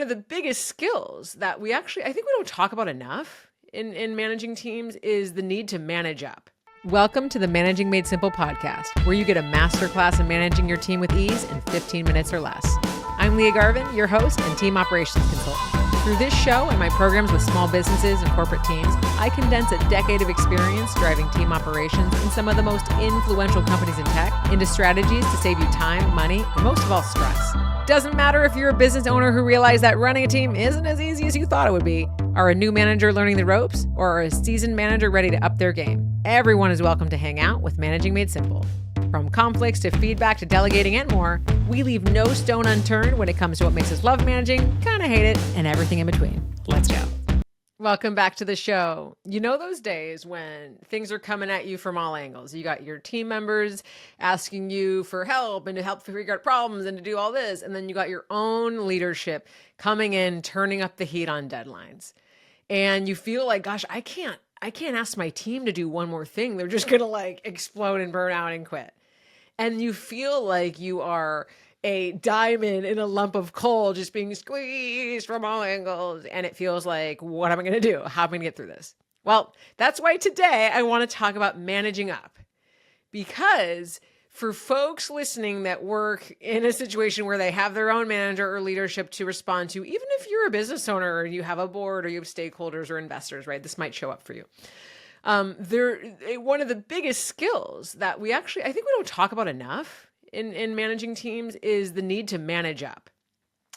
one of the biggest skills that I think we don't talk about enough in managing teams is the need to manage up. Welcome to the Managing Made Simple podcast, where you get a masterclass in managing your team with ease in 15 minutes or less. I'm Lia Garvin, your host and team operations consultant. Through this show and my programs with small businesses and corporate teams, I condense a decade of experience driving team operations in some of the most influential companies in tech into strategies to save you time, money, and most of all, stress. Doesn't matter if you're a business owner who realized that running a team isn't as easy as you thought it would be, are a new manager learning the ropes, or are a seasoned manager ready to up their game. Everyone is welcome to hang out with Managing Made Simple. From conflicts to feedback to delegating and more, we leave no stone unturned when it comes to what makes us love managing, kind of hate it, and everything in between. Let's go. Welcome back to the show. You know those days when things are coming at you from all angles. You got your team members asking you for help and to help figure out problems and to do all this. And then you got your own leadership coming in, turning up the heat on deadlines. And you feel like, gosh, I can't ask my team to do one more thing. They're just going to explode and burn out and quit. And you feel like you are a diamond in a lump of coal just being squeezed from all angles. And it feels like, what am I going to do? How am I going to get through this? Well, that's why today I want to talk about managing up. Because for folks listening that work in a situation where they have their own manager or leadership to respond to, even if you're a business owner or you have a board or you have stakeholders or investors, right? This might show up for you. One of the biggest skills that I think we don't talk about enough in managing teams is the need to manage up.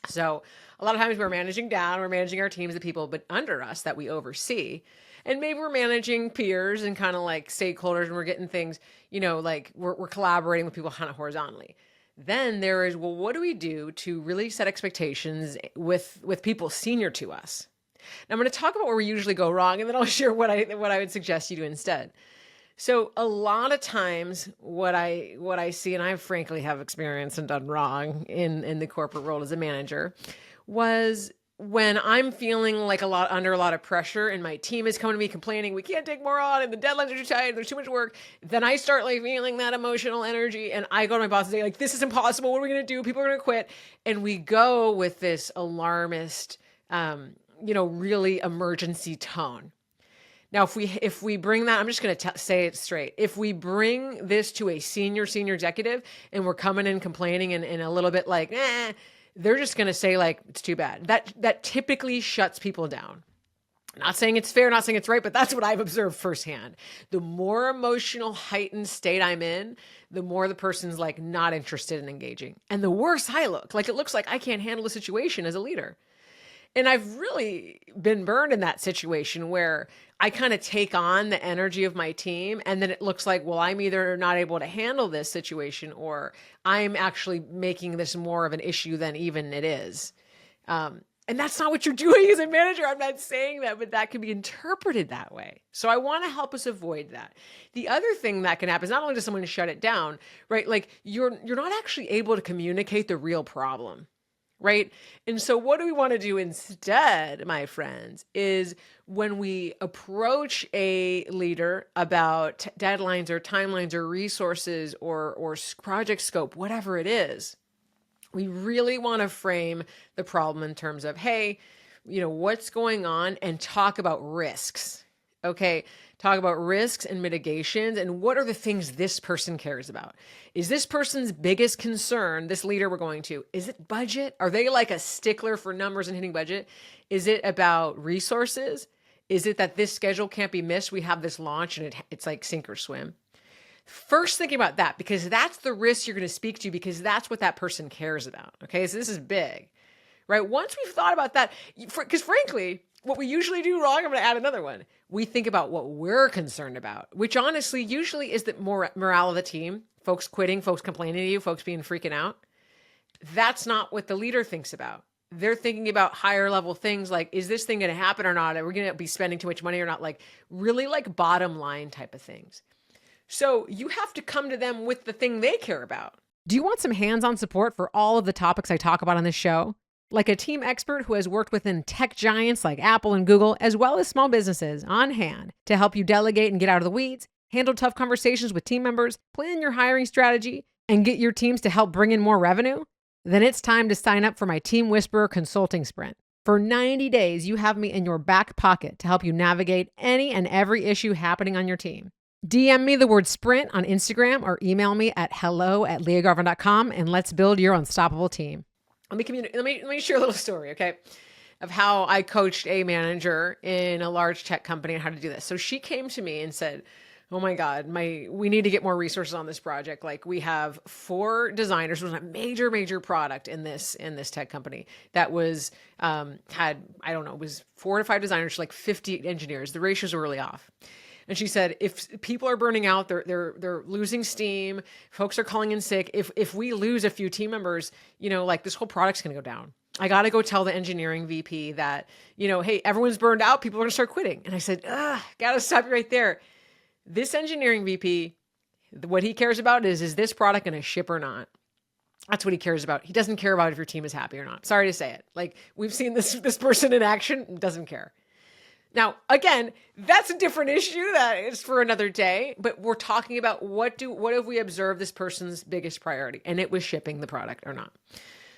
So a lot of times we're managing down, we're managing our teams, the people but under us that we oversee. And maybe we're managing peers and kind of like stakeholders and we're getting things, we're collaborating with people kind of horizontally. Then there is, well, what do we do to really set expectations with people senior to us? Now I'm going to talk about where we usually go wrong, and then I'll share what I would suggest you do instead. So a lot of times what I see, and I frankly have experienced and done wrong in the corporate world as a manager, was when I'm feeling like under a lot of pressure and my team is coming to me complaining, we can't take more on and the deadlines are too tight, there's too much work. Then I start feeling that emotional energy and I go to my boss and say this is impossible. What are we going to do? People are going to quit. And we go with this alarmist, really emergency tone. Now, if we bring that, I'm just going to say it straight. If we bring this to a senior executive and we're coming in complaining and a little bit they're just going to say it's too bad. That typically shuts people down. Not saying it's fair, not saying it's right, but that's what I've observed firsthand. The more emotional heightened state I'm in, the more the person's not interested in engaging. And the worse I look. It looks like I can't handle the situation as a leader. And I've really been burned in that situation where I kind of take on the energy of my team and then it looks like, well, I'm either not able to handle this situation or I'm actually making this more of an issue than even it is. And that's not what you're doing as a manager. I'm not saying that, but that can be interpreted that way. So I want to help us avoid that. The other thing that can happen is not only does someone shut it down, right? You're not actually able to communicate the real problem. Right? And so what do we want to do instead, my friends, is when we approach a leader about deadlines or timelines or resources or project scope, whatever it is, we really want to frame the problem in terms of, hey, what's going on, and talk about risks. Okay. Talk about risks and mitigations and what are the things this person cares about. Is this person's biggest concern, this leader we're going to, is it budget? Are they a stickler for numbers and hitting budget? Is it about resources? Is it that this schedule can't be missed? We have this launch and it's sink or swim. First thinking about that, because that's the risk you're going to speak to, because that's what that person cares about. Okay. So this is big, right? Once we've thought about that, because frankly, what we usually do wrong, I'm going to add another one. We think about what we're concerned about, which honestly usually is the morale of the team, folks quitting, folks complaining to you, folks being freaking out. That's not what the leader thinks about. They're thinking about higher level things like, is this thing going to happen or not? Are we going to be spending too much money or not? Really bottom line type of things. So you have to come to them with the thing they care about. Do you want some hands-on support for all of the topics I talk about on this show? Like a team expert who has worked within tech giants like Apple and Google, as well as small businesses on hand to help you delegate and get out of the weeds, handle tough conversations with team members, plan your hiring strategy, and get your teams to help bring in more revenue? Then it's time to sign up for my Team Whisperer consulting sprint. For 90 days, you have me in your back pocket to help you navigate any and every issue happening on your team. DM me the word sprint on Instagram or email me at hello@liagarvin.com and let's build your unstoppable team. Let me share a little story, okay, of how I coached a manager in a large tech company on how to do this. So she came to me and said, oh my God, we need to get more resources on this project. Like we have 4 designers. It was a major product in this tech company that was, it was 4 to 5 designers, like 50 engineers. The ratios were really off. And she said, if people are burning out, they're losing steam, folks are calling in sick. If we lose a few team members, like this whole product's going to go down. I got to go tell the engineering VP that, hey, everyone's burned out. People are going to start quitting. And I said, got to stop you right there. This engineering VP, what he cares about is this product going to ship or not? That's what he cares about. He doesn't care about if your team is happy or not. Sorry to say it. Like we've seen this person in action, doesn't care. Now, again, that's a different issue that is for another day, but we're talking about what have we observed this person's biggest priority? And it was shipping the product or not.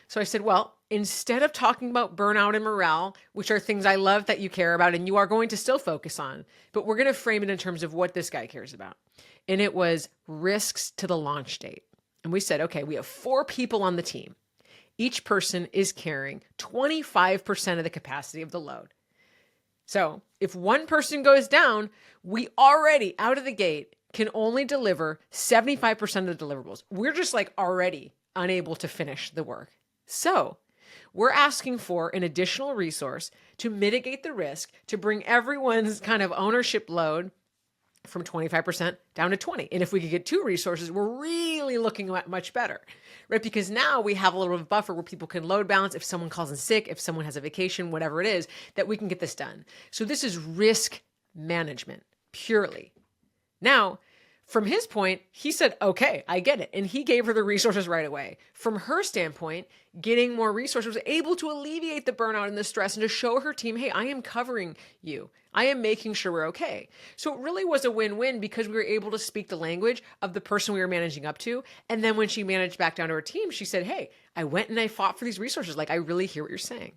So I said, well, instead of talking about burnout and morale, which are things I love that you care about and you are going to still focus on, but we're going to frame it in terms of what this guy cares about. And it was risks to the launch date. And we said, okay, we have 4 people on the team. Each person is carrying 25% of the capacity of the load. So if one person goes down, we already out of the gate can only deliver 75% of the deliverables. We're just like already unable to finish the work. So we're asking for an additional resource to mitigate the risk, to bring everyone's kind of ownership load from 25% down to 20. And if we could get 2 resources, we're really looking at much better, right? Because now we have a little bit of buffer where people can load balance. If someone calls in sick, if someone has a vacation, whatever it is, that we can get this done. So this is risk management purely. Now, from his point, he said, okay, I get it. And he gave her the resources right away. From her standpoint, getting more resources was able to alleviate the burnout and the stress and to show her team, hey, I am covering you. I am making sure we're okay. So it really was a win-win because we were able to speak the language of the person we were managing up to. And then when she managed back down to her team, she said, hey, I went and I fought for these resources. Like, I really hear what you're saying.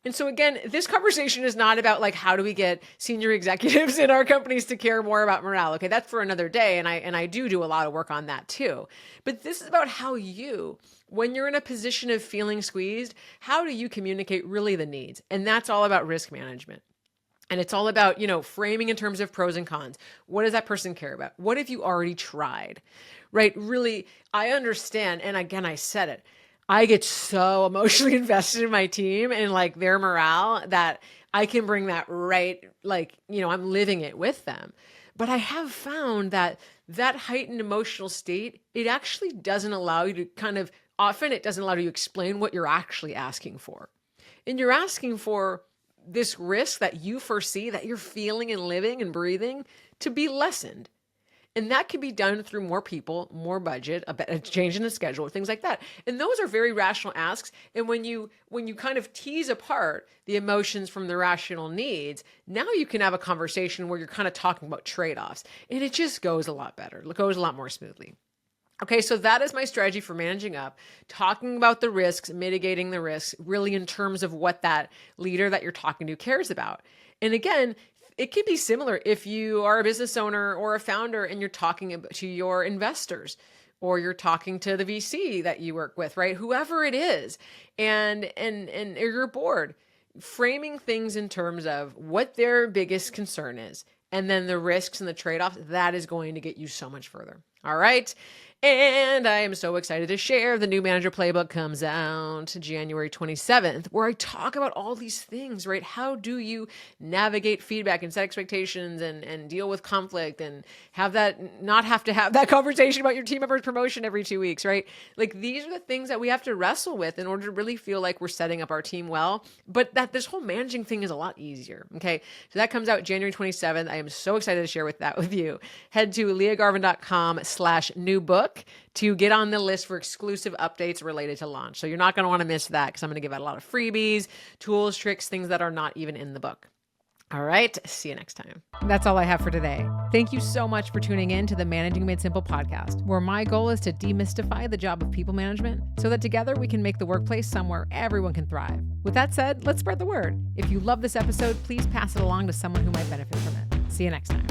And so again, this conversation is not about like, how do we get senior executives in our companies to care more about morale? Okay, that's for another day. And I do a lot of work on that too. But this is about how you, when you're in a position of feeling squeezed, how do you communicate really the needs? And that's all about risk management. And it's all about, framing in terms of pros and cons. What does that person care about? What have you already tried? Right? Really, I understand. And again, I said it. I get so emotionally invested in my team and like their morale that I can bring that right. Like, I'm living it with them. But I have found that heightened emotional state, it actually doesn't allow you to often it doesn't allow you to explain what you're actually asking for. And you're asking for this risk that you foresee, that you're feeling and living and breathing, to be lessened. And that can be done through more people, more budget, a change in the schedule, things like that. And those are very rational asks. And when you kind of tease apart the emotions from the rational needs, now you can have a conversation where you're kind of talking about trade-offs. And it just goes a lot better. It goes a lot more smoothly. Okay, so that is my strategy for managing up, talking about the risks, mitigating the risks, really in terms of what that leader that you're talking to cares about. And again, it can be similar if you are a business owner or a founder and you're talking to your investors or you're talking to the VC that you work with, right? Whoever it is, and your board, framing things in terms of what their biggest concern is, and then the risks and the trade-offs, that is going to get you so much further. All right. And I am so excited to share the new manager playbook comes out January 27th, where I talk about all these things, right? How do you navigate feedback and set expectations and deal with conflict and not have to have that conversation about your team member's promotion every 2 weeks, right? Like these are the things that we have to wrestle with in order to really feel like we're setting up our team well, but that this whole managing thing is a lot easier. Okay. So that comes out January 27th. I am so excited to share that with you. Head to liagarvin.com/new book to get on the list for exclusive updates related to launch. So you're not going to want to miss that because I'm going to give out a lot of freebies, tools, tricks, things that are not even in the book. All right. See you next time. That's all I have for today. Thank you so much for tuning in to the Managing Made Simple podcast, where my goal is to demystify the job of people management so that together we can make the workplace somewhere everyone can thrive. With that said, let's spread the word. If you love this episode, please pass it along to someone who might benefit from it. See you next time.